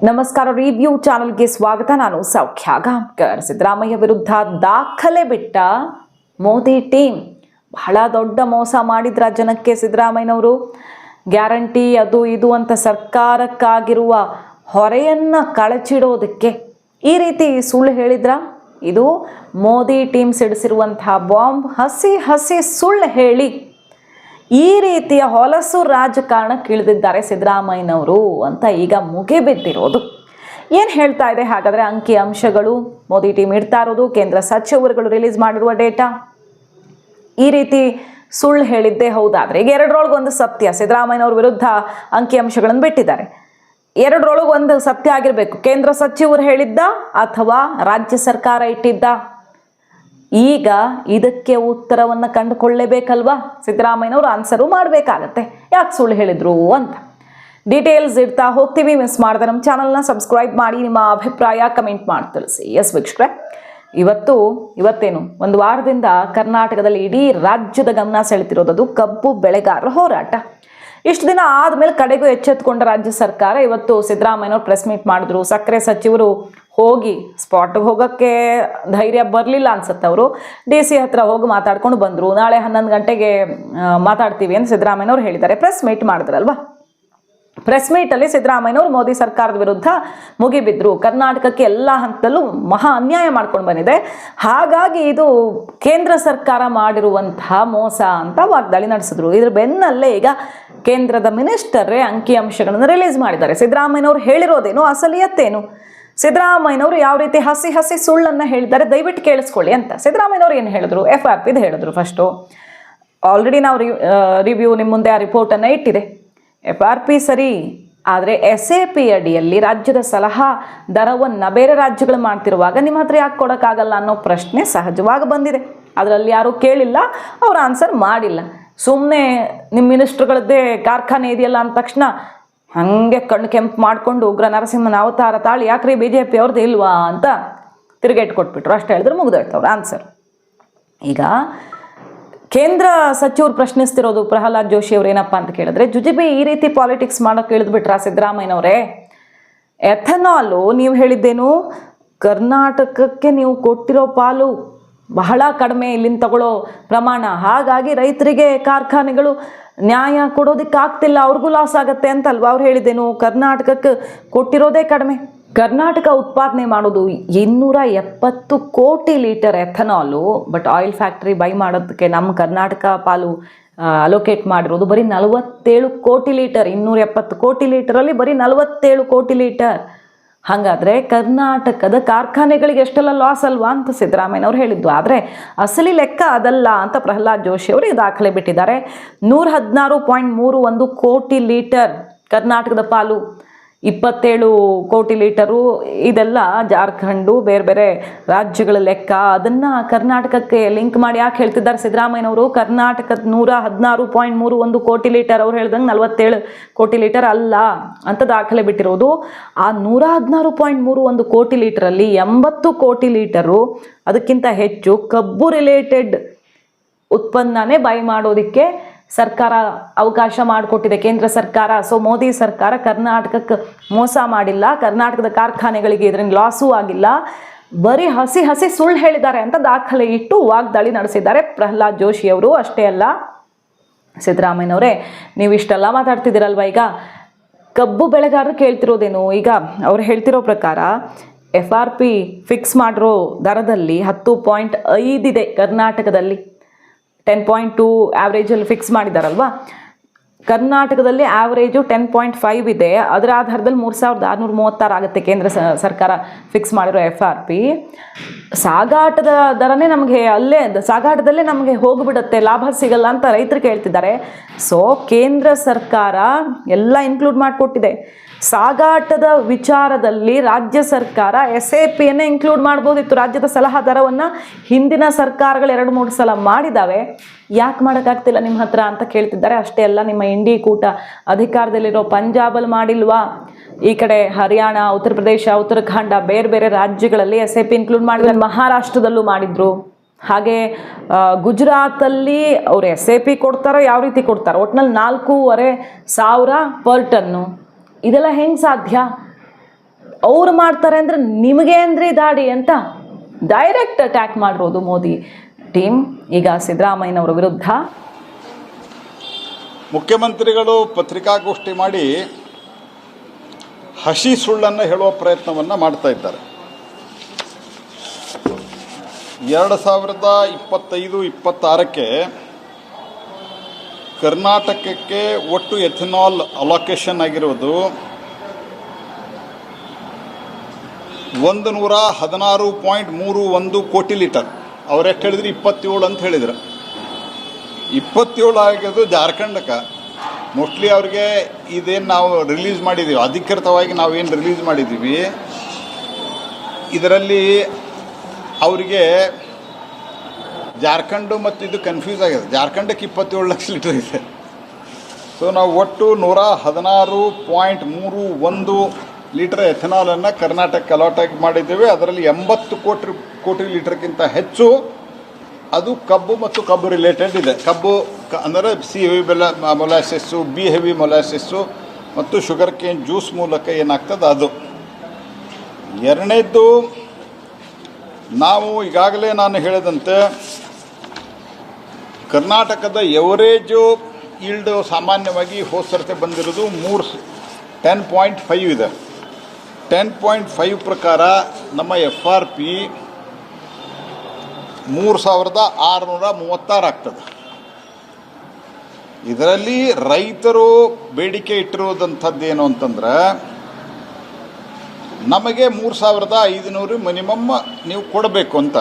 ನಮಸ್ಕಾರ. ರಿವ್ಯೂ ಚಾನಲ್ಗೆ ಸ್ವಾಗತ. ನಾನು ಸೌಖ್ಯ ಗಾಂವ್ಕರ್. ಸಿದ್ದರಾಮಯ್ಯ ವಿರುದ್ಧ ದಾಖಲೆ ಬಿಟ್ಟ ಮೋದಿ ಟೀಮ್ ಬಹಳ ದೊಡ್ಡ ಮೋಸ ಮಾಡಿದ್ರ ಜನಕ್ಕೆ. ಸಿದ್ದರಾಮಯ್ಯನವರು ಗ್ಯಾರಂಟಿ ಅದು ಇದು ಅಂತ ಸರ್ಕಾರಕ್ಕಾಗಿರುವ ಹೊರೆಯನ್ನು ಕಳಚಿಡೋದಕ್ಕೆ ಈ ರೀತಿ ಸುಳ್ಳು ಹೇಳಿದ್ರ. ಇದು ಮೋದಿ ಟೀಮ್ ಸಿಡಿಸಿರುವಂತಹ ಬಾಂಬ್. ಹಸಿ ಹಸಿ ಸುಳ್ಳು ಹೇಳಿ ಈ ರೀತಿಯ ಹೊಲಸು ರಾಜಕಾರಣಕ್ಕೆ ಇಳಿದಿದ್ದಾರೆ ಸಿದ್ದರಾಮಯ್ಯನವರು ಅಂತ ಈಗ ಮುಗಿಬಿದ್ದಿರೋದು. ಏನು ಹೇಳ್ತಾ ಇದೆ ಹಾಗಾದರೆ ಅಂಕಿ ಅಂಶಗಳು? ಮೋದಿ ಟೀಮ್ ಇಡ್ತಾ ಇರೋದು, ಕೇಂದ್ರ ಸಚಿವರುಗಳು ರಿಲೀಸ್ ಮಾಡಿರುವ ಡೇಟಾ ಈ ರೀತಿ ಸುಳ್ಳು ಹೇಳಿದ್ದೇ ಹೌದಾದರೆ ಈಗ ಎರಡರೊಳಗೊಂದು ಸತ್ಯ. ಸಿದ್ದರಾಮಯ್ಯನವ್ರ ವಿರುದ್ಧ ಅಂಕಿ ಅಂಶಗಳನ್ನು ಬಿಟ್ಟಿದ್ದಾರೆ. ಎರಡರೊಳಗೊಂದು ಸತ್ಯ ಆಗಿರಬೇಕು. ಕೇಂದ್ರ ಸಚಿವರು ಹೇಳಿದ್ದ ಅಥವಾ ರಾಜ್ಯ ಸರ್ಕಾರ ಇಟ್ಟಿದ್ದ? ಈಗ ಇದಕ್ಕೆ ಉತ್ತರವನ್ನು ಕಂಡುಕೊಳ್ಳೇಬೇಕಲ್ವಾ? ಸಿದ್ದರಾಮಯ್ಯನವರು ಆನ್ಸರು ಮಾಡಬೇಕಾಗತ್ತೆ ಯಾಕೆ ಸುಳ್ಳು ಹೇಳಿದ್ರು ಅಂತ. ಡೀಟೇಲ್ಸ್ ಇಡ್ತಾ ಹೋಗ್ತೀವಿ. ಮಿಸ್ ಮಾಡಿದ್ರೆ ನಮ್ಮ ಚಾನಲ್ನ ಸಬ್ಸ್ಕ್ರೈಬ್ ಮಾಡಿ, ನಿಮ್ಮ ಅಭಿಪ್ರಾಯ ಕಮೆಂಟ್ ಮಾಡಿ ತಿಳಿಸಿ. ಎಸ್ ವೀಕ್ಷಕರೇ, ಇವತ್ತೇನು ಒಂದು ವಾರದಿಂದ ಕರ್ನಾಟಕದಲ್ಲಿ ಇಡೀ ರಾಜ್ಯದ ಗಮನ ಸೆಳೆತಿರೋದು ಕಬ್ಬು ಬೆಳೆಗಾರರ ಹೋರಾಟ. ಇಷ್ಟು ದಿನ ಆದಮೇಲೆ ಕಡೆಗೂ ಎಚ್ಚೆತ್ತುಕೊಂಡ ರಾಜ್ಯ ಸರ್ಕಾರ ಇವತ್ತು ಸಿದ್ದರಾಮಯ್ಯನವರು ಪ್ರೆಸ್ ಮೀಟ್ ಮಾಡಿದ್ರು. ಸಕ್ಕರೆ ಸಚಿವರು ಹೋಗಿ ಸ್ಪಾಟ್ಗೆ ಹೋಗೋಕ್ಕೆ ಧೈರ್ಯ ಬರಲಿಲ್ಲ ಅನ್ಸುತ್ತೆ. ಅವರು DC ಹತ್ರ ಹೋಗಿ ಮಾತಾಡ್ಕೊಂಡು ಬಂದರು. ನಾಳೆ 11 ಗಂಟೆಗೆ ಮಾತಾಡ್ತೀವಿ ಅಂತ ಸಿದ್ದರಾಮಯ್ಯನವ್ರು ಹೇಳಿದ್ದಾರೆ. ಪ್ರೆಸ್ ಮೀಟ್ ಮಾಡಿದ್ರಲ್ವಾ? ಪ್ರೆಸ್ ಮೀಟಲ್ಲಿ ಸಿದ್ದರಾಮಯ್ಯನವರು ಮೋದಿ ಸರ್ಕಾರದ ವಿರುದ್ಧ ಮುಗಿಬಿದ್ರು. ಕರ್ನಾಟಕಕ್ಕೆ ಎಲ್ಲ ಹಂತದಲ್ಲೂ ಮಹಾ ಅನ್ಯಾಯ ಮಾಡ್ಕೊಂಡು ಬಂದಿದೆ, ಹಾಗಾಗಿ ಇದು ಕೇಂದ್ರ ಸರ್ಕಾರ ಮಾಡಿರುವಂತಹ ಮೋಸ ಅಂತ ವಾಗ್ದಾಳಿ ನಡೆಸಿದ್ರು. ಇದ್ರ ಬೆನ್ನಲ್ಲೇ ಈಗ ಕೇಂದ್ರದ ಮಿನಿಸ್ಟರೇ ಅಂಕಿ ಅಂಶಗಳನ್ನು ರಿಲೀಸ್ ಮಾಡಿದ್ದಾರೆ. ಸಿದ್ದರಾಮಯ್ಯನವರು ಹೇಳಿರೋದೇನು, ಅಸಲಿಯತ್ತೇನು, ಸಿದ್ದರಾಮಯ್ಯನವರು ಯಾವ ರೀತಿ ಹಸಿ ಹಸಿ ಸುಳ್ಳನ್ನು ಹೇಳಿದ್ದಾರೆ ದಯವಿಟ್ಟು ಕೇಳಿಸ್ಕೊಳ್ಳಿ ಅಂತ. ಸಿದ್ದರಾಮಯ್ಯನವರು ಏನು ಹೇಳಿದ್ರು? FRPದು ಹೇಳಿದ್ರು. ಫಸ್ಟು ಆಲ್ರೆಡಿ ನಾವು ರಿವ್ಯೂ ನಿಮ್ಮ ಮುಂದೆ ಆ ರಿಪೋರ್ಟನ್ನು ಇಟ್ಟಿದೆ. FRP ಸರಿ, ಆದರೆ SAP ಅಡಿಯಲ್ಲಿ ರಾಜ್ಯದ ಸಲಹಾ ದರವನ್ನು ಬೇರೆ ರಾಜ್ಯಗಳು ಮಾಡ್ತಿರುವಾಗ ನಿಮ್ಮ ಹತ್ರ ಯಾಕೆ ಕೊಡೋಕ್ಕಾಗಲ್ಲ ಅನ್ನೋ ಪ್ರಶ್ನೆ ಸಹಜವಾಗಿ ಬಂದಿದೆ. ಅದರಲ್ಲಿ ಯಾರೂ ಕೇಳಿಲ್ಲ, ಅವ್ರು ಆನ್ಸರ್ ಮಾಡಿಲ್ಲ. ಸುಮ್ಮನೆ ನಿಮ್ಮ ಮಿನಿಸ್ಟ್ರುಗಳದ್ದೇ ಕಾರ್ಖಾನೆ ಇದೆಯಲ್ಲ ಅಂದ ತಕ್ಷಣ ಹಾಗೆ ಕಣ್ಣು ಕೆಂಪು ಮಾಡಿಕೊಂಡು ಉಗ್ರ ನರಸಿಂಹನ ಅವತಾರ ತಾಳಿ ಯಾಕ್ರಿ BJP ಅವ್ರದ್ದು ಇಲ್ವಾ ಅಂತ ತಿರುಗೇಟ್ ಕೊಟ್ಬಿಟ್ರು. ಅಷ್ಟು ಹೇಳಿದ್ರೆ ಮುಗಿದೋಯ್ತು ಅವ್ರ ಆನ್ಸರ್. ಈಗ ಕೇಂದ್ರ ಸಚಿವರು ಪ್ರಶ್ನಿಸ್ತಿರೋದು ಪ್ರಹ್ಲಾದ್ ಜೋಶಿ ಅವ್ರು ಏನಪ್ಪ ಅಂತ ಕೇಳಿದ್ರೆ, ಜುಜುಬಿ ಈ ರೀತಿ ಪಾಲಿಟಿಕ್ಸ್ ಮಾಡೋಕೆ ಇಳಿದ್ಬಿಟ್ರಾ ಸಿದ್ದರಾಮಯ್ಯನವರೇ? ಎಥನಾಲು ನೀವು ಹೇಳಿದ್ದೇನು, ಕರ್ನಾಟಕಕ್ಕೆ ನೀವು ಕೊಟ್ಟಿರೋ ಪಾಲು ಬಹಳ ಕಡಿಮೆ, ಇಲ್ಲಿಂದ ತಗೊಳ್ಳೋ ಪ್ರಮಾಣ, ಹಾಗಾಗಿ ರೈತರಿಗೆ ಕಾರ್ಖಾನೆಗಳು ನ್ಯಾಯ ಕೊಡೋದಕ್ಕೆ ಆಗ್ತಿಲ್ಲ, ಅವ್ರಿಗೂ ಲಾಸ್ ಆಗುತ್ತೆ ಅಂತಲ್ವ ಅವ್ರು ಹೇಳಿದ್ದೇನು? ಕರ್ನಾಟಕಕ್ಕೆ ಕೊಟ್ಟಿರೋದೇ ಕಡಿಮೆ. ಕರ್ನಾಟಕ ಉತ್ಪಾದನೆ ಮಾಡೋದು 270 ಕೋಟಿ litre ethanol, but oil factory buy ಮಾಡೋದಕ್ಕೆ ನಮ್ಮ ಕರ್ನಾಟಕ ಪಾಲು ಅಲೋಕೇಟ್ ಮಾಡಿರೋದು ಬರೀ 47 ಕೋಟಿ ಲೀಟರ್. 270 ಕೋಟಿ ಲೀಟರಲ್ಲಿ ಬರೀ 47 ಕೋಟಿ ಲೀಟರ್. ಹಾಗಾದರೆ ಕರ್ನಾಟಕದ ಕಾರ್ಖಾನೆಗಳಿಗೆ ಎಷ್ಟೆಲ್ಲ ಲಾಸ್ ಅಲ್ವಾ ಅಂತ ಸಿದ್ದರಾಮಯ್ಯನವ್ರು ಹೇಳಿದ್ದು. ಆದರೆ ಅಸಲಿ ಲೆಕ್ಕ ಅದಲ್ಲ ಅಂತ ಪ್ರಹ್ಲಾದ್ ಜೋಶಿ ಅವರು ದಾಖಲೆ ಬಿಟ್ಟಿದ್ದಾರೆ. 116.31 ಕೋಟಿ ಲೀಟರ್ ಕರ್ನಾಟಕದ ಪಾಲು, 27 ಕೋಟಿ ಲೀಟರು. ಇದೆಲ್ಲ ಜಾರ್ಖಂಡು ಬೇರೆ ಬೇರೆ ರಾಜ್ಯಗಳ ಲೆಕ್ಕ. ಅದನ್ನು ಕರ್ನಾಟಕಕ್ಕೆ ಲಿಂಕ್ ಮಾಡಿ ಯಾಕೆ ಹೇಳ್ತಿದ್ದಾರೆ ಸಿದ್ದರಾಮಯ್ಯನವರು? ಕರ್ನಾಟಕದ 116.31 ಕೋಟಿ ಲೀಟರ್, ಅವ್ರು ಹೇಳ್ದಂಗೆ 47 ಕೋಟಿ ಲೀಟರ್ ಅಲ್ಲ ಅಂತ ದಾಖಲೆ ಬಿಟ್ಟಿರೋದು. ಆ 116.31 ಕೋಟಿ ಲೀಟರಲ್ಲಿ 80 ಕೋಟಿ ಲೀಟರು, ಅದಕ್ಕಿಂತ ಹೆಚ್ಚು ಕಬ್ಬು ರಿಲೇಟೆಡ್ ಉತ್ಪನ್ನನೇ ಬೈ ಮಾಡೋದಕ್ಕೆ ಸರ್ಕಾರ ಅವಕಾಶ ಮಾಡಿಕೊಟ್ಟಿದೆ, ಕೇಂದ್ರ ಸರ್ಕಾರ. ಸೊ ಮೋದಿ ಸರ್ಕಾರ ಕರ್ನಾಟಕಕ್ಕೆ ಮೋಸ ಮಾಡಿಲ್ಲ, ಕರ್ನಾಟಕದ ಕಾರ್ಖಾನೆಗಳಿಗೆ ಇದರಿಂದ ಲಾಸೂ ಆಗಿಲ್ಲ, ಬರೀ ಹಸಿ ಹಸಿ ಸುಳ್ಳು ಹೇಳಿದ್ದಾರೆ ಅಂತ ದಾಖಲೆ ಇಟ್ಟು ವಾಗ್ದಾಳಿ ನಡೆಸಿದ್ದಾರೆ ಪ್ರಹ್ಲಾದ್ ಜೋಶಿ ಅವರು. ಅಷ್ಟೇ ಅಲ್ಲ, ಸಿದ್ದರಾಮಯ್ಯನವರೇ ನೀವು ಇಷ್ಟೆಲ್ಲ ಮಾತಾಡ್ತಿದ್ದೀರಲ್ವ, ಈಗ ಕಬ್ಬು ಬೆಳೆಗಾರರು ಕೇಳ್ತಿರೋದೇನು? ಈಗ ಅವ್ರು ಹೇಳ್ತಿರೋ ಪ್ರಕಾರ FRP ಫಿಕ್ಸ್ ಮಾಡಿರೋ ದರದಲ್ಲಿ 10.5 ಇದೆ, ಕರ್ನಾಟಕದಲ್ಲಿ 10.2 ಆವ್ರೇಜಲ್ಲಿ ಫಿಕ್ಸ್ ಮಾಡಿದಾರಲ್ವಾ. ಕರ್ನಾಟಕದಲ್ಲಿ ಆವ್ರೇಜು 10.5 ಇದೆ. ಅದರ ಆಧಾರದಲ್ಲಿ 3636 ಆಗುತ್ತೆ ಕೇಂದ್ರ ಸರ್ಕಾರ ಫಿಕ್ಸ್ ಮಾಡಿರೋ FRP. ಸಾಗಾಟದ ದರನೇ ನಮಗೆ ಸಾಗಾಟದಲ್ಲೇ ನಮಗೆ ಹೋಗಿಬಿಡುತ್ತೆ, ಲಾಭ ಸಿಗಲ್ಲ ಅಂತ ರೈತರು ಕೇಳ್ತಿದ್ದಾರೆ. ಸೊ ಕೇಂದ್ರ ಸರ್ಕಾರ ಎಲ್ಲ ಇನ್ಕ್ಲೂಡ್ ಮಾಡಿಕೊಟ್ಟಿದೆ. ಸಾಗಾಟದ ವಿಚಾರದಲ್ಲಿ ರಾಜ್ಯ ಸರ್ಕಾರ SAPಯನ್ನೇ ಇನ್ಕ್ಲೂಡ್ ಮಾಡ್ಬೋದಿತ್ತು. ರಾಜ್ಯದ ಸಲಹಾ ದರವನ್ನು ಹಿಂದಿನ ಸರ್ಕಾರಗಳು 2-3 ಸಲ ಮಾಡಿದ್ದಾವೆ, ಯಾಕೆ ಮಾಡೋಕ್ಕಾಗ್ತಿಲ್ಲ ನಿಮ್ಮ ಹತ್ರ ಅಂತ ಕೇಳ್ತಿದ್ದಾರೆ. ಅಷ್ಟೇ ಅಲ್ಲ, ನಿಮ್ಮ ಇಂಡಿ ಕೂಟ ಅಧಿಕಾರದಲ್ಲಿರೋ ಪಂಜಾಬಲ್ಲಿ ಮಾಡಿಲ್ವಾ? ಈ ಕಡೆ ಹರಿಯಾಣ, ಉತ್ತರ ಪ್ರದೇಶ, ಉತ್ತರಾಖಂಡ ಬೇರೆ ಬೇರೆ ರಾಜ್ಯಗಳಲ್ಲಿ SAP ಇನ್ಕ್ಲೂಡ್ ಮಾಡಿದ್ರು. ಮಹಾರಾಷ್ಟ್ರದಲ್ಲೂ ಮಾಡಿದ್ರು. ಹಾಗೆ ಗುಜರಾತಲ್ಲಿ ಅವರು SAP ಕೊಡ್ತಾರೋ ಯಾವ ರೀತಿ ಕೊಡ್ತಾರೋ, ಒಟ್ಟಿನಲ್ಲಿ 4,500 ಪರ್ ಟನ್ನು. ಇದೆಲ್ಲ ಹೆಂಗೆ ಸಾಧ್ಯ? ಅವ್ರು ಮಾಡ್ತಾರೆ ಅಂದರೆ ನಿಮಗೆ ಅಂದ್ರೆ ದಾಡಿ ಅಂತ ಡೈರೆಕ್ಟ್ ಅಟ್ಯಾಕ್ ಮಾಡಿರೋದು ಮೋದಿ ಟೀಮ್. ಈಗ ಸಿದ್ದರಾಮಯ್ಯನವರ ವಿರುದ್ಧ ಮುಖ್ಯಮಂತ್ರಿಗಳು ಪತ್ರಿಕಾಗೋಷ್ಠಿ ಮಾಡಿ ಹಸಿ ಸುಳ್ಳನ್ನು ಹೇಳುವ ಪ್ರಯತ್ನವನ್ನು ಮಾಡ್ತಾ ಇದ್ದಾರೆ. 2025-26ಕ್ಕೆ ಕರ್ನಾಟಕಕ್ಕೆ ಒಟ್ಟು ಎಥೆನಾಲ್ ಅಲೋಕೇಶನ್ ಆಗಿರೋದು 116.31 ಕೋಟಿ ಲೀಟರ್. ಅವ್ರು ಎಷ್ಟು ಹೇಳಿದ್ರು? 27 ಅಂತ ಹೇಳಿದ್ರು. 27 ಆಗಿದ್ದು ಜಾರ್ಖಂಡಕ್ಕೆ. ಮೋಸ್ಟ್ಲಿ ಅವ್ರಿಗೆ ಇದೇನು ನಾವು ರಿಲೀಸ್ ಮಾಡಿದ್ದೀವಿ, ಅಧಿಕೃತವಾಗಿ ನಾವೇನು ರಿಲೀಸ್ ಮಾಡಿದ್ದೀವಿ, ಇದರಲ್ಲಿ ಅವರಿಗೆ ಜಾರ್ಖಂಡು ಮತ್ತು ಇದು ಕನ್ಫ್ಯೂಸ್ ಆಗಿದೆ. ಜಾರ್ಖಂಡಕ್ಕೆ 27 ಲಕ್ಷ ಲೀಟರ್ ಇದೆ. ಸೊ ನಾವು ಒಟ್ಟು 116.31 ಲೀಟರ್ ಎಥೆನಾಲನ್ನು ಕರ್ನಾಟಕಕ್ಕೆ ಅಲಾಟ್ ಮಾಡಿದ್ದೇವೆ. ಅದರಲ್ಲಿ 80 ಕೋಟಿ ಲೀಟರ್ಗಿಂತ ಹೆಚ್ಚು ಅದು ಕಬ್ಬು ಮತ್ತು ಕಬ್ಬು ರಿಲೇಟೆಡ್ ಇದೆ. ಕಬ್ಬು ಅಂದರೆ ಸಿ ಹೆವಿ ಮೊಲಾಸಸ್ಸು, ಬಿ ಹೆವಿ ಮೊಲಾಸಸ್ಸು ಮತ್ತು ಶುಗರ್ ಕೇನ್ ಜ್ಯೂಸ್ ಮೂಲಕ ಏನಾಗ್ತದೆ ಅದು. ಎರಡನೇದ್ದು, ನಾವು ಈಗಾಗಲೇ ನಾನು ಹೇಳಿದಂತೆ ಕರ್ನಾಟಕದ ಎವರೇಜು ಈಲ್ಡ್ ಸಾಮಾನ್ಯವಾಗಿ ಹೋದ ಸರ್ತಿ ಬಂದಿರೋದು 10.5 ಇದೆ. 10.5 ಪ್ರಕಾರ ನಮ್ಮ FRP 3636 ಆಗ್ತದೆ. ಇದರಲ್ಲಿ ರೈತರು ಬೇಡಿಕೆ ಇಟ್ಟಿರೋದಂಥದ್ದೇನು ಅಂತಂದ್ರೆ, ನಮಗೆ 3500 ಮಿನಿಮಮ್ ನೀವು ಕೊಡಬೇಕು ಅಂತ.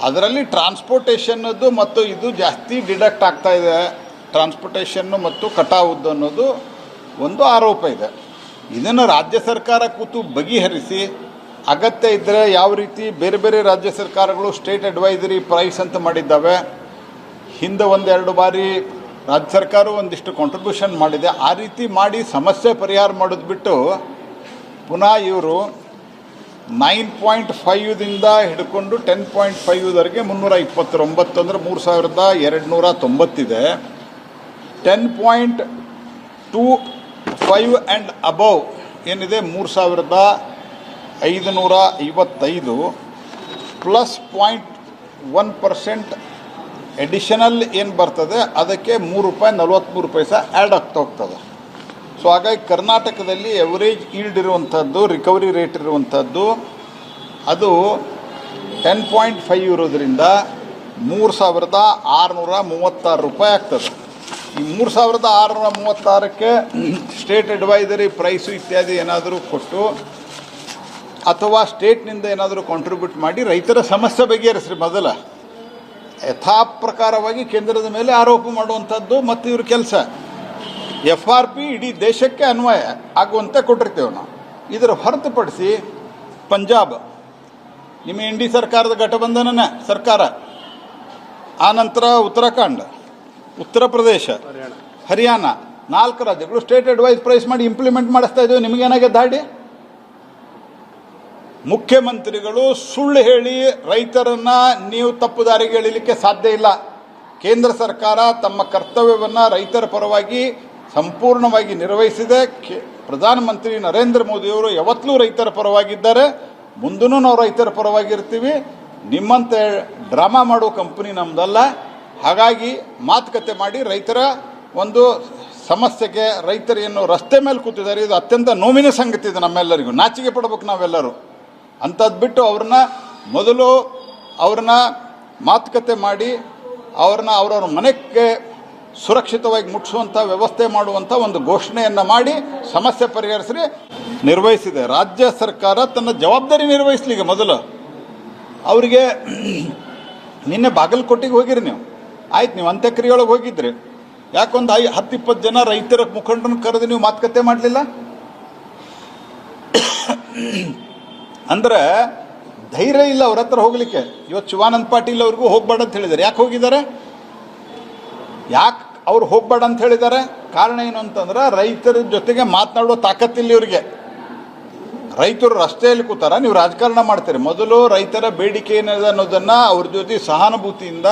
ಅದರಲ್ಲಿ ಟ್ರಾನ್ಸ್ಪೋರ್ಟೇಷನ್ನದು ಮತ್ತು ಇದು ಜಾಸ್ತಿ ಡಿಡಕ್ಟ್ ಆಗ್ತಾ ಇದೆ. ಟ್ರಾನ್ಸ್ಪೋರ್ಟೇಷನ್ನು ಮತ್ತು ಕಟಾವುದ್ದು ಅನ್ನೋದು ಒಂದು ಆರೋಪ ಇದೆ. ಇದನ್ನು ರಾಜ್ಯ ಸರ್ಕಾರ ಕೂತು ಬಗೆಹರಿಸಿ, ಅಗತ್ಯ ಇದ್ದರೆ ಯಾವ ರೀತಿ ಬೇರೆ ಬೇರೆ ರಾಜ್ಯ ಸರ್ಕಾರಗಳು ಸ್ಟೇಟ್ ಅಡ್ವೈಸರಿ ಪ್ರೈಸ್ ಅಂತ ಮಾಡಿದ್ದಾವೆ. ಹಿಂದೆ 1-2 ಬಾರಿ ರಾಜ್ಯ ಸರ್ಕಾರ ಒಂದಿಷ್ಟು ಕಾಂಟ್ರಿಬ್ಯೂಷನ್ ಮಾಡಿದೆ. ಆ ರೀತಿ ಮಾಡಿ ಸಮಸ್ಯೆ ಪರಿಹಾರ ಮಾಡೋದು ಬಿಟ್ಟು ಪುನಃ ಇವರು 9.5ದಿಂದ ಹಿಡ್ಕೊಂಡು 10.5ವರೆಗೆ 329 ಅಂದರೆ 3290 ಇದೆ. 10.25 ಆ್ಯಂಡ್ ಅಬವ್ ಏನಿದೆ 3555 ಪ್ಲಸ್ 0.1% ಎಡಿಷನಲ್ ಏನು ಬರ್ತದೆ ಅದಕ್ಕೆ ₹3.43 ಆ್ಯಡ್ ಆಗ್ತಾ ಹೋಗ್ತದೆ. ಸೊ ಹಾಗಾಗಿ ಕರ್ನಾಟಕದಲ್ಲಿ ಎವರೇಜ್ ಈಲ್ಡ್ ಇರುವಂಥದ್ದು, ರಿಕವರಿ ರೇಟ್ ಇರುವಂಥದ್ದು ಅದು 10.5 ಇರೋದ್ರಿಂದ ₹3636 ಆಗ್ತದೆ. ಈ 3636ಕ್ಕೆ ಸ್ಟೇಟ್ ಅಡ್ವೈಸರಿ ಪ್ರೈಸು ಇತ್ಯಾದಿ ಏನಾದರೂ ಕೊಟ್ಟು ಅಥವಾ ಸ್ಟೇಟ್ನಿಂದ ಏನಾದರೂ ಕಾಂಟ್ರಿಬ್ಯೂಟ್ ಮಾಡಿ ರೈತರ ಸಮಸ್ಯೆ ಬಗೆಹರಿಸ್ರಿ. ಮೊದಲ ಯಥಾ ಪ್ರಕಾರವಾಗಿ ಕೇಂದ್ರದ ಮೇಲೆ ಆರೋಪ ಮಾಡುವಂಥದ್ದು ಮತ್ತು ಇವ್ರ ಕೆಲಸ. FRP ಇಡೀ ದೇಶಕ್ಕೆ ಅನ್ವಯ ಆಗುವಂತೆ ಕೊಟ್ಟಿರ್ತೇವೆ ನಾವು. ಇದರ ಹೊರತುಪಡಿಸಿ ಪಂಜಾಬ್, ನಿಮ್ಮ ND ಸರ್ಕಾರದ ಗಠಬಂಧನ ಸರ್ಕಾರ, ಆನಂತರ ಉತ್ತರಾಖಂಡ್, ಉತ್ತರ ಪ್ರದೇಶ, ಹರಿಯಾಣ 4 ರಾಜ್ಯಗಳು ಸ್ಟೇಟ್ ಅಡ್ವೈಸ್ ಪ್ರೈಸ್ ಮಾಡಿ ಇಂಪ್ಲಿಮೆಂಟ್ ಮಾಡಿಸ್ತಾ ಇದ್ದೇವೆ. ನಿಮಗೇನಾಗೆ ದಾಡಿ? ಮುಖ್ಯಮಂತ್ರಿಗಳು ಸುಳ್ಳು ಹೇಳಿ ರೈತರನ್ನ ನೀವು ತಪ್ಪು ದಾರಿಗೆ ಎಳಿಲಿಕ್ಕೆ ಸಾಧ್ಯ ಇಲ್ಲ. ಕೇಂದ್ರ ಸರ್ಕಾರ ತಮ್ಮ ಕರ್ತವ್ಯವನ್ನು ರೈತರ ಪರವಾಗಿ ಸಂಪೂರ್ಣವಾಗಿ ನಿರ್ವಹಿಸಿದೆ. ಪ್ರಧಾನಮಂತ್ರಿ ನರೇಂದ್ರ ಮೋದಿಯವರು ಯಾವತ್ತೂ ರೈತರ ಪರವಾಗಿದ್ದಾರೆ, ಮುಂದೂ ನಾವು ರೈತರ ಪರವಾಗಿರ್ತೀವಿ. ನಿಮ್ಮಂತೆ ಡ್ರಾಮಾ ಮಾಡೋ ಕಂಪನಿ ನಮ್ಮದಲ್ಲ. ಹಾಗಾಗಿ ಮಾತುಕತೆ ಮಾಡಿ ರೈತರ ಒಂದು ಸಮಸ್ಯೆಗೆ, ರೈತರು ಏನು ರಸ್ತೆ ಮೇಲೆ ಕೂತಿದ್ದಾರೆ, ಇದು ಅತ್ಯಂತ ನೋವಿನ ಸಂಗತಿ. ಇದು ನಮ್ಮೆಲ್ಲರಿಗೂ ನಾಚಿಕೆ ಪಡಬೇಕು ನಾವೆಲ್ಲರೂ. ಅಂಥದ್ದು ಬಿಟ್ಟು ಮೊದಲು ಅವ್ರನ್ನ ಮಾತುಕತೆ ಮಾಡಿ ಅವ್ರವ್ರ ಮನೆಗೆ ಸುರಕ್ಷಿತವಾಗಿ ಮುಟ್ಟಿಸುವಂಥ ವ್ಯವಸ್ಥೆ ಮಾಡುವಂಥ ಒಂದು ಘೋಷಣೆಯನ್ನು ಮಾಡಿ ಸಮಸ್ಯೆ ಪರಿಹರಿಸಿ ನಿರ್ವಹಿಸಿದೆ. ರಾಜ್ಯ ಸರ್ಕಾರ ತನ್ನ ಜವಾಬ್ದಾರಿ ನಿರ್ವಹಿಸಲಿಕ್ಕೆ ಮೊದಲು ಅವರಿಗೆ ನಿನ್ನೆ ಬಾಗಲಕೋಟೆಗೆ ಹೋಗಿರಿ ನೀವು, ಆಯ್ತು, ನೀವು ಅಂತ್ಯಕ್ರಿಯೆಯೊಳಗೆ ಹೋಗಿದ್ರಿ, ಯಾಕೊಂದು 10-20 ಜನ ರೈತರ ಮುಖಂಡರನ್ನು ಕರೆದು ನೀವು ಮಾತುಕತೆ ಮಾಡಲಿಲ್ಲ? ಅಂದರೆ ಧೈರ್ಯ ಇಲ್ಲ ಅವ್ರ ಹತ್ರ ಹೋಗ್ಲಿಕ್ಕೆ. ಇವತ್ತು ಶಿವಾನಂದ ಪಾಟೀಲ್ ಅವ್ರಿಗೂ ಹೋಗ್ಬೇಡ ಅಂತ ಹೇಳಿದ್ದಾರೆ. ಯಾಕೆ ಹೋಗಿದ್ದಾರೆ? ಯಾಕೆ ಅವ್ರು ಹೋಗ್ಬೇಡ ಅಂತ ಹೇಳಿದ್ದಾರೆ? ಕಾರಣ ಏನು ಅಂತಂದ್ರೆ ರೈತರ ಜೊತೆಗೆ ಮಾತನಾಡೋ ತಾಕತ್ತಿಲ್ಲ ಇವರಿಗೆ. ರೈತರು ರಸ್ತೆಯಲ್ಲಿ ಕೂತಾರ, ನೀವು ರಾಜಕಾರಣ ಮಾಡ್ತೀರಿ. ಮೊದಲು ರೈತರ ಬೇಡಿಕೆ ಏನಿದೆ ಅನ್ನೋದನ್ನು ಅವ್ರ ಜೊತೆ ಸಹಾನುಭೂತಿಯಿಂದ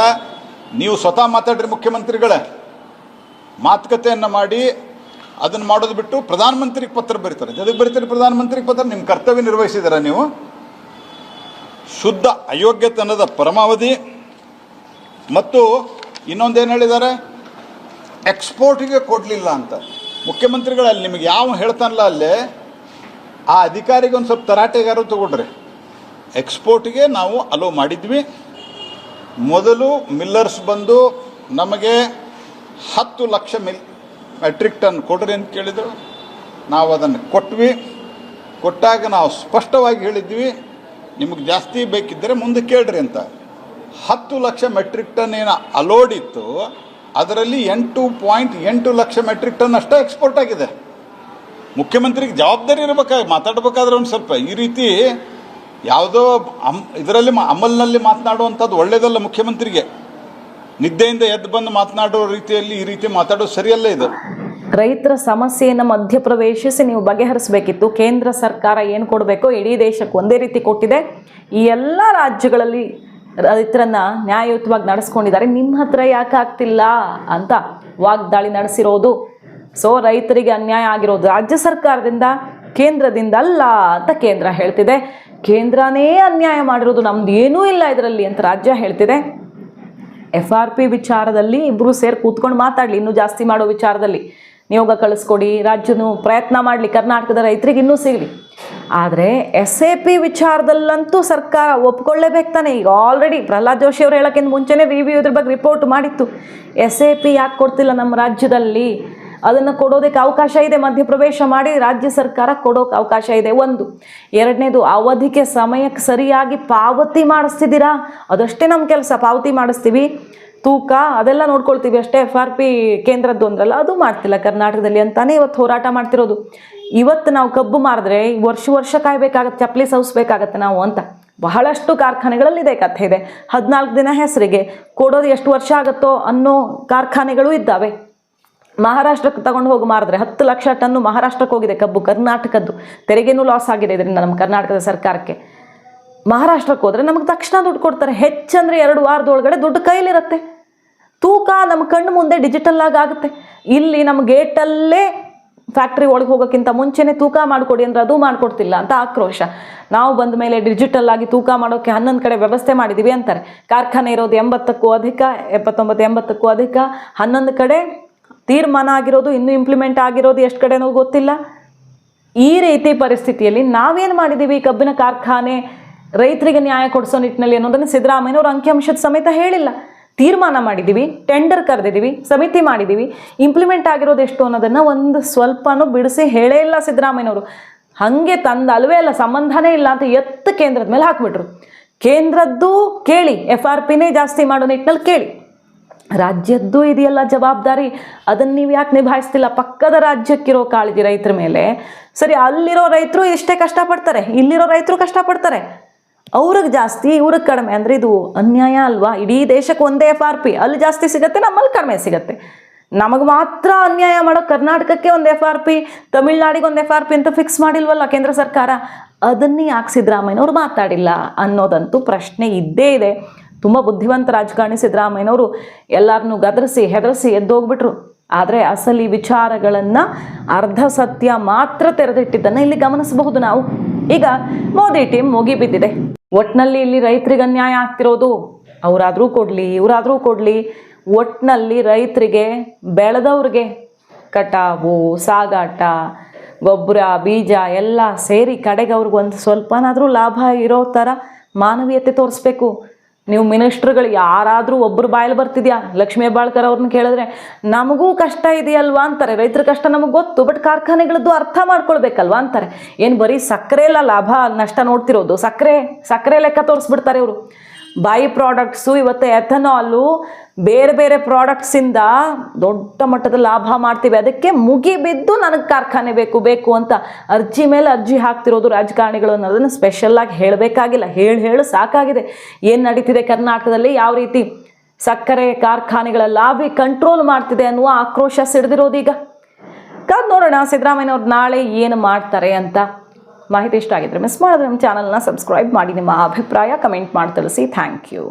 ನೀವು ಸ್ವತಃ ಮಾತಾಡ್ರಿ. ಮುಖ್ಯಮಂತ್ರಿಗಳೇ ಮಾತುಕತೆಯನ್ನು ಮಾಡಿ ಅದನ್ನು ಮಾಡೋದು ಬಿಟ್ಟು ಪ್ರಧಾನಮಂತ್ರಿಗೆ ಪತ್ರ ಬರೀತಾರೆ. ಅದಕ್ಕೆ ಬರೀತಾರೆ ಪ್ರಧಾನಮಂತ್ರಿಗೆ ಪತ್ರ? ನಿಮ್ಮ ಕರ್ತವ್ಯ ನಿರ್ವಹಿಸಿದ್ದೀರಾ ನೀವು? ಶುದ್ಧ ಅಯೋಗ್ಯತನದ ಪರಮಾವಧಿ. ಮತ್ತು ಇನ್ನೊಂದೇನು ಹೇಳಿದ್ದಾರೆ, ಎಕ್ಸ್ಪೋರ್ಟಿಗೆ ಕೊಡಲಿಲ್ಲ ಅಂತ. ಮುಖ್ಯಮಂತ್ರಿಗಳಲ್ಲಿ ನಿಮಗೆ ಯಾವ ಹೇಳ್ತಾನಲ್ಲ ಅಲ್ಲೇ ಆ ಅಧಿಕಾರಿಗೆ ಒಂದು ಸ್ವಲ್ಪ ತರಾಟೆಗಾರು ತಗೊಂಡ್ರೆ, ಎಕ್ಸ್ಪೋರ್ಟಿಗೆ ನಾವು ಅಲೋ ಮಾಡಿದ್ವಿ. ಮೊದಲು ಮಿಲ್ಲರ್ಸ್ ಬಂದು ನಮಗೆ 10 ಲಕ್ಷ ಮೆಟ್ರಿಕ್ ಟನ್ ಕೊಡ್ರಿ ಅಂತ ಕೇಳಿದರು. ನಾವು ಅದನ್ನು ಕೊಟ್ವಿ. ಕೊಟ್ಟಾಗ ನಾವು ಸ್ಪಷ್ಟವಾಗಿ ಹೇಳಿದ್ವಿ, ನಿಮಗೆ ಜಾಸ್ತಿ ಬೇಕಿದ್ದರೆ ಮುಂದೆ ಕೇಳ್ರಿ ಅಂತ. 10 ಲಕ್ಷ ಮೆಟ್ರಿಕ್ ಟನ್ ಏನು ಅಲೋಡ್ ಇತ್ತು, ಅದರಲ್ಲಿ 8.8 ಲಕ್ಷ ಮೆಟ್ರಿಕ್ ಟನ್ ಅಷ್ಟೇ ಎಕ್ಸ್ಪೋರ್ಟ್ ಆಗಿದೆ. ಮುಖ್ಯಮಂತ್ರಿಗೆ ಜವಾಬ್ದಾರಿ ಇರಬೇಕಾಗಿ ಮಾತಾಡಬೇಕಾದ್ರೆ ಒಂದು ಸ್ವಲ್ಪ ಈ ರೀತಿ ಯಾವುದೋ ಇದರಲ್ಲಿ ಅಮಲ್ನಲ್ಲಿ ಮಾತನಾಡುವಂಥದ್ದು ಒಳ್ಳೆಯದಲ್ಲ. ಮುಖ್ಯಮಂತ್ರಿಗೆ ನಿದ್ದೆಯಿಂದ ಎದ್ದು ಬಂದು ಮಾತನಾಡೋ ರೀತಿಯಲ್ಲಿ ಈ ರೀತಿ ಮಾತಾಡೋದು ಸರಿಯಲ್ಲ. ಇದು ರೈತರ ಸಮಸ್ಯೆಯನ್ನು ಮಧ್ಯಪ್ರವೇಶಿಸಿ ನೀವು ಬಗೆಹರಿಸಬೇಕಿತ್ತು. ಕೇಂದ್ರ ಸರ್ಕಾರ ಏನು ಕೊಡಬೇಕೋ ಇಡೀ ದೇಶಕ್ಕೆ ಒಂದೇ ರೀತಿ ಕೊಟ್ಟಿದೆ. ಈ ಎಲ್ಲ ರಾಜ್ಯಗಳಲ್ಲಿ ರೈತರನ್ನ ನ್ಯಾಯಯುತವಾಗಿ ನಡೆಸ್ಕೊಂಡಿದ್ದಾರೆ. ನಿಮ್ಮ ಹತ್ರ ಯಾಕೆ ಆಗ್ತಿಲ್ಲ ಅಂತ ವಾಗ್ದಾಳಿ ನಡೆಸಿರೋದು. ಸೊ ರೈತರಿಗೆ ಅನ್ಯಾಯ ಆಗಿರೋದು ರಾಜ್ಯ ಸರ್ಕಾರದಿಂದ, ಕೇಂದ್ರದಿಂದ ಅಲ್ಲ ಅಂತ ಕೇಂದ್ರ ಹೇಳ್ತಿದೆ. ಕೇಂದ್ರನೇ ಅನ್ಯಾಯ ಮಾಡಿರೋದು, ನಮ್ದು ಏನೂ ಇಲ್ಲ ಇದರಲ್ಲಿ ಅಂತ ರಾಜ್ಯ ಹೇಳ್ತಿದೆ. FRP ವಿಚಾರದಲ್ಲಿ ಇಬ್ಬರು ಸೇರಿ ಕೂತ್ಕೊಂಡು ಮಾತಾಡಲಿ. ಇನ್ನೂ ಜಾಸ್ತಿ ಮಾಡೋ ವಿಚಾರದಲ್ಲಿ ನಿಯೋಗ ಕಳಿಸ್ಕೊಡಿ, ರಾಜ್ಯನೂ ಪ್ರಯತ್ನ ಮಾಡಲಿ, ಕರ್ನಾಟಕದ ರೈತರಿಗೆ ಇನ್ನೂ ಸಿಗಲಿ. ಆದರೆ SAP ವಿಚಾರದಲ್ಲಂತೂ ಸರ್ಕಾರ ಒಪ್ಕೊಳ್ಳೇಬೇಕು ತಾನೆ. ಈಗ ಆಲ್ರೆಡಿ ಪ್ರಹ್ಲಾದ್ ಜೋಶಿ ಅವರು ಹೇಳೋಕ್ಕಿಂತ ಮುಂಚೆನೇ ರಿವ್ಯೂ ಇದ್ರ ಬಗ್ಗೆ ರಿಪೋರ್ಟ್ ಮಾಡಿತ್ತು. SAP ಯಾಕೆ ಕೊಡ್ತಿಲ್ಲ ನಮ್ಮ ರಾಜ್ಯದಲ್ಲಿ, ಅದನ್ನು ಕೊಡೋದಕ್ಕೆ ಅವಕಾಶ ಇದೆ. ಮಧ್ಯಪ್ರವೇಶ ಮಾಡಿ ರಾಜ್ಯ ಸರ್ಕಾರ ಕೊಡೋಕೆ ಅವಕಾಶ ಇದೆ. ಒಂದು. ಎರಡನೇದು, ಅವಧಿಗೆ ಸಮಯಕ್ಕೆ ಸರಿಯಾಗಿ ಪಾವತಿ ಮಾಡಿಸ್ತಿದ್ದೀರಾ? ಅದಷ್ಟೇ ನಮ್ಮ ಕೆಲಸ, ಪಾವತಿ ಮಾಡಿಸ್ತೀವಿ. ತೂಕ ಅದೆಲ್ಲ ನೋಡ್ಕೊಳ್ತೀವಿ ಅಷ್ಟೇ. FRP ಕೇಂದ್ರದ್ದು ಅಂದ್ರಲ್ಲ, ಅದು ಮಾಡ್ತಿಲ್ಲ ಕರ್ನಾಟಕದಲ್ಲಿ ಅಂತಾನೆ ಇವತ್ತು ಹೋರಾಟ ಮಾಡ್ತಿರೋದು. ಇವತ್ತು ನಾವು ಕಬ್ಬು ಮಾರಿದ್ರೆ ವರ್ಷ ಕಾಯಬೇಕಾಗತ್ತೆ, ಚಪ್ಪಲಿ ಸವಿಸ್ಬೇಕಾಗತ್ತೆ ನಾವು ಅಂತ. ಬಹಳಷ್ಟು ಕಾರ್ಖಾನೆಗಳಲ್ಲಿದೆ ಕಥೆ ಇದೆ. 14 ದಿನ ಹೆಸರಿಗೆ ಕೊಡೋದು ಎಷ್ಟು ವರ್ಷ ಆಗುತ್ತೋ ಅನ್ನೋ ಕಾರ್ಖಾನೆಗಳು ಇದ್ದಾವೆ. ಮಹಾರಾಷ್ಟ್ರಕ್ಕೆ ತಗೊಂಡು ಹೋಗಿ ಮಾರಿದ್ರೆ 10 ಲಕ್ಷ ಟನ್ನು ಮಹಾರಾಷ್ಟ್ರಕ್ಕೆ ಹೋಗಿದೆ ಕಬ್ಬು, ಕರ್ನಾಟಕದ್ದು. ತೆರಿಗೆನೂ ಲಾಸ್ ಆಗಿದೆ ಇದರಿಂದ ನಮ್ಮ ಕರ್ನಾಟಕದ ಸರ್ಕಾರಕ್ಕೆ. ಮಹಾರಾಷ್ಟ್ರಕ್ಕೆ ಹೋದರೆ ನಮಗೆ ತಕ್ಷಣ ದುಡ್ಡು ಕೊಡ್ತಾರೆ. ಹೆಚ್ಚಂದರೆ 2 ವಾರದೊಳಗಡೆ ದುಡ್ಡು ಕೈಲಿರುತ್ತೆ. ತೂಕ ನಮ್ಮ ಕಣ್ಣು ಮುಂದೆ ಡಿಜಿಟಲ್ ಆಗಿ ಆಗುತ್ತೆ. ಇಲ್ಲಿ ನಮ್ಮ ಗೇಟಲ್ಲೇ ಫ್ಯಾಕ್ಟ್ರಿ ಒಳಗೆ ಹೋಗೋಕ್ಕಿಂತ ಮುಂಚೆನೇ ತೂಕ ಮಾಡಿಕೊಡಿ ಅಂದರೆ ಅದು ಮಾಡಿಕೊಡ್ತಿಲ್ಲ ಅಂತ ಆಕ್ರೋಶ. ನಾವು ಬಂದ ಮೇಲೆ ಡಿಜಿಟಲ್ ಆಗಿ ತೂಕ ಮಾಡೋಕ್ಕೆ 11 ಕಡೆ ವ್ಯವಸ್ಥೆ ಮಾಡಿದ್ದೀವಿ ಅಂತಾರೆ. ಕಾರ್ಖಾನೆ ಇರೋದು 80ಕ್ಕೂ ಅಧಿಕ, 79-80ಕ್ಕೂ ಅಧಿಕ. 11 ಕಡೆ ತೀರ್ಮಾನ ಆಗಿರೋದು, ಇನ್ನೂ ಇಂಪ್ಲಿಮೆಂಟ್ ಆಗಿರೋದು ಎಷ್ಟು ಕಡೆನೂ ಗೊತ್ತಿಲ್ಲ. ಈ ರೀತಿ ಪರಿಸ್ಥಿತಿಯಲ್ಲಿ ನಾವೇನು ಮಾಡಿದ್ದೀವಿ? ಕಬ್ಬಿನ ಕಾರ್ಖಾನೆ ರೈತರಿಗೆ ನ್ಯಾಯ ಕೊಡಿಸೋ ನಿಟ್ಟಿನಲ್ಲಿ ಅನ್ನೋದನ್ನು ಸಿದ್ದರಾಮಯ್ಯನವರು ಅಂಕಿಅಂಶದ ಸಮೇತ ಹೇಳಿಲ್ಲ. ತೀರ್ಮಾನ ಮಾಡಿದ್ದೀವಿ, ಟೆಂಡರ್ ಕರೆದಿದ್ದೀವಿ, ಸಮಿತಿ ಮಾಡಿದ್ದೀವಿ. ಇಂಪ್ಲಿಮೆಂಟ್ ಆಗಿರೋದು ಎಷ್ಟು ಅನ್ನೋದನ್ನು ಒಂದು ಸ್ವಲ್ಪನೂ ಬಿಡಿಸಿ ಹೇಳೇ ಇಲ್ಲ ಸಿದ್ದರಾಮಯ್ಯನವರು. ಹಾಗೆ ಅಲ್ವೇ ಅಲ್ಲ, ಸಂಬಂಧನೇ ಇಲ್ಲ ಅಂತ ಎತ್ತು ಕೇಂದ್ರದ ಮೇಲೆ ಹಾಕ್ಬಿಟ್ರು. ಕೇಂದ್ರದ್ದು ಕೇಳಿ, FRPನೇ ಜಾಸ್ತಿ ಮಾಡೋ ನಿಟ್ಟಿನಲ್ಲಿ ಕೇಳಿ. ರಾಜ್ಯದ್ದು ಇದೆಯಲ್ಲ ಜವಾಬ್ದಾರಿ, ಅದನ್ನು ನೀವು ಯಾಕೆ ನಿಭಾಯಿಸ್ತಿಲ್ಲ? ಪಕ್ಕದ ರಾಜ್ಯಕ್ಕಿರೋ ಕಾಳಜಿ ರೈತರ ಮೇಲೆ. ಸರಿ, ಅಲ್ಲಿರೋ ರೈತರು ಇಷ್ಟೇ ಕಷ್ಟಪಡ್ತಾರೆ, ಇಲ್ಲಿರೋ ರೈತರು ಕಷ್ಟಪಡ್ತಾರೆ. ಅವ್ರಿಗೆ ಜಾಸ್ತಿ, ಇವ್ರಿಗೆ ಕಡಿಮೆ ಅಂದರೆ ಇದು ಅನ್ಯಾಯ ಅಲ್ವಾ? ಇಡೀ ದೇಶಕ್ಕೆ ಒಂದೇ FRP, ಅಲ್ಲಿ ಜಾಸ್ತಿ ಸಿಗುತ್ತೆ, ನಮ್ಮಲ್ಲಿ ಕಡಿಮೆ ಸಿಗುತ್ತೆ. ನಮಗೆ ಮಾತ್ರ ಅನ್ಯಾಯ ಮಾಡೋ ಕರ್ನಾಟಕಕ್ಕೆ ಒಂದು FRP, ತಮಿಳ್ನಾಡಿಗೆ ಒಂದು FRP ಅಂತ ಫಿಕ್ಸ್ ಮಾಡಿಲ್ವಲ್ಲ ಕೇಂದ್ರ ಸರ್ಕಾರ. ಅದನ್ನೇ ಯಾಕೆ ಸಿದ್ದರಾಮಯ್ಯನವರು ಮಾತಾಡಿಲ್ಲ ಅನ್ನೋದಂತೂ ಪ್ರಶ್ನೆ ಇದ್ದೇ ಇದೆ. ತುಂಬ ಬುದ್ಧಿವಂತ ರಾಜಕಾರಣಿ ಸಿದ್ದರಾಮಯ್ಯನವರು. ಎಲ್ಲರನ್ನೂ ಗದರಿಸಿ ಹೆದರಿಸಿ ಎದ್ದೋಗ್ಬಿಟ್ರು. ಆದರೆ ಅಸಲಿ ವಿಚಾರಗಳನ್ನು ಅರ್ಧ ಸತ್ಯ ಮಾತ್ರ ತೆರೆದಿಟ್ಟಿದ್ದನ್ನು ಇಲ್ಲಿ ಗಮನಿಸಬಹುದು ನಾವು. ಈಗ ಮೋದಿ ಟೀಮ್ ಮುಗಿಬಿದ್ದಿದೆ. ಒಟ್ಟಿನಲ್ಲಿ ಇಲ್ಲಿ ರೈತರಿಗೆ ಅನ್ಯಾಯ ಆಗ್ತಿರೋದು. ಅವರಾದರೂ ಕೊಡಲಿ, ಇವರಾದರೂ ಕೊಡಲಿ, ಒಟ್ಟಿನಲ್ಲಿ ರೈತರಿಗೆ, ಬೆಳೆದವ್ರಿಗೆ ಕಟಾವು, ಸಾಗಾಟ, ಗೊಬ್ಬರ, ಬೀಜ ಎಲ್ಲ ಸೇರಿ ಕಡೆಗೆ ಅವ್ರಿಗೆ ಒಂದು ಸ್ವಲ್ಪನಾದರೂ ಲಾಭ ಇರೋ ಥರ ಮಾನವೀಯತೆ ತೋರಿಸ್ಬೇಕು. ನೀವು ಮಿನಿಸ್ಟ್ರುಗಳು ಯಾರಾದರೂ ಒಬ್ಬರು ಬಾಯಲ್ಲಿ ಬರ್ತಿದ್ಯಾ? ಲಕ್ಷ್ಮೀ ಹೆಬ್ಬಾಳ್ಕರ್ ಅವ್ರನ್ನ ಕೇಳಿದ್ರೆ ನಮಗೂ ಕಷ್ಟ ಇದೆಯಲ್ವಾ ಅಂತಾರೆ. ರೈತರ ಕಷ್ಟ ನಮಗೆ ಗೊತ್ತು, ಬಟ್ ಕಾರ್ಖಾನೆಗಳದ್ದು ಅರ್ಥ ಮಾಡ್ಕೊಳ್ಬೇಕಲ್ವಾ ಅಂತಾರೆ. ಏನು ಬರೀ ಸಕ್ಕರೆ ಎಲ್ಲ ಲಾಭ ನಷ್ಟ ನೋಡ್ತಿರೋದು? ಸಕ್ಕರೆ ಲೆಕ್ಕ ತೋರಿಸ್ಬಿಡ್ತಾರೆ ಇವರು. ಬೈ ಪ್ರಾಡಕ್ಟ್ಸು, ಇವತ್ತು ಎಥನಾಲು, ಬೇರೆ ಬೇರೆ ಪ್ರಾಡಕ್ಟ್ಸಿಂದ ದೊಡ್ಡ ಮಟ್ಟದ ಲಾಭ ಮಾಡ್ತೀವಿ. ಅದಕ್ಕೆ ಮುಗಿಬಿದ್ದು ನನಗೆ ಕಾರ್ಖಾನೆ ಬೇಕು ಅಂತ ಅರ್ಜಿ ಮೇಲೆ ಅರ್ಜಿ ಹಾಕ್ತಿರೋದು ರಾಜಕಾರಣಿಗಳು ಅನ್ನೋದನ್ನು ಸ್ಪೆಷಲ್ಲಾಗಿ ಹೇಳಬೇಕಾಗಿಲ್ಲ. ಹೇಳು ಸಾಕಾಗಿದೆ. ಏನು ನಡೀತಿದೆ ಕರ್ನಾಟಕದಲ್ಲಿ, ಯಾವ ರೀತಿ ಸಕ್ಕರೆ ಕಾರ್ಖಾನೆಗಳ ಲಾಭಿ ಕಂಟ್ರೋಲ್ ಮಾಡ್ತಿದೆ ಅನ್ನುವ ಆಕ್ರೋಶ ಸಿಡಿದಿರೋದು. ಈಗ ಕಾದು ನೋಡೋಣ ಸಿದ್ದರಾಮಯ್ಯನವ್ರು ನಾಳೆ ಏನು ಮಾಡ್ತಾರೆ ಅಂತ. ಮಾಹಿತಿ ಇಷ್ಟ ಆಗಿದ್ರೆ ಮಿಸ್ ಮಾಡಿದ್ರೆ ನಮ್ಮ ಚಾನಲ್ನ ಸಬ್ಸ್ಕ್ರೈಬ್ ಮಾಡಿ. ನಿಮ್ಮ ಅಭಿಪ್ರಾಯ ಕಮೆಂಟ್ ಮಾಡಿ ತಿಳಿಸಿ. Thank you.